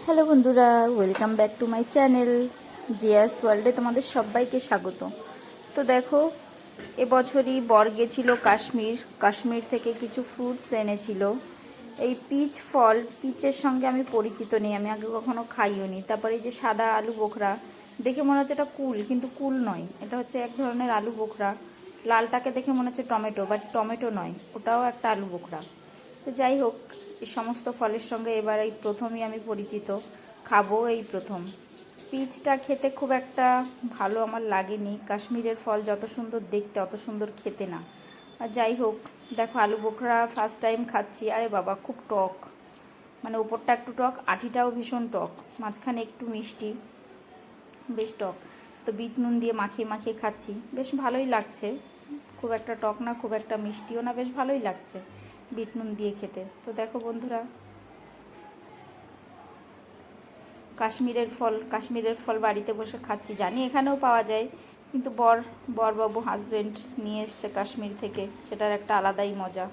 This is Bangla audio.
হ্যালো বন্ধুরা, welcome back to my channel Jia's ওয়ার্ল্ডে তোমাদের সবাইকে স্বাগত। তো দেখো, এবছরই বর গেছিল কাশ্মীর থেকে কিছু ফ্রুটস এনেছিল। এই পিচ ফল, পিচের সঙ্গে আমি পরিচিত নেই, আমি আগে কখনো খাইও নি। তারপরে এই যে সাদা আলু বোখরা, দেখে মনে হচ্ছে এটা কুল, কিন্তু কুল নয়, এটা হচ্ছে এক ধরনের আলু বোখরা। লালটাকে দেখে মনে হচ্ছে টমেটো, বাট টমেটো নয়, ওটাও একটা আলু বোখরা। তো যাই হোক, এই সমস্ত ফলের সঙ্গে এবার এই প্রথমই আমি পরিচিত, খাবো এই প্রথম। পিচটা খেতে খুব একটা ভালো আমার লাগেনি, কাশ্মীরের ফল যত সুন্দর দেখতে অত সুন্দর খেতে না। আর যাই হোক, দেখো আলু বোখরা ফার্স্ট টাইম খাচ্ছি। আরে বাবা, খুব টক, মানে উপরটা একটু টক, আটিটাও ভীষণ টক, মাঝখানে একটু মিষ্টি, বেশ টক। তো বিট নুন দিয়ে মাখিয়ে মাখিয়ে খাচ্ছি, বেশ ভালোই লাগছে। খুব একটা টক না, খুব একটা মিষ্টিও না, বেশ ভালোই লাগছে বিট নুন দিয়ে খেতে। তো দেখো বন্ধুরা, কাশ্মীরের ফল বাড়িতে বসে খাচ্ছি। জানি এখানেও পাওয়া যায়, কিন্তু বরবাবু হাজব্যান্ড নিয়ে এসছে কাশ্মীর থেকে, সেটার একটা আলাদাই মজা।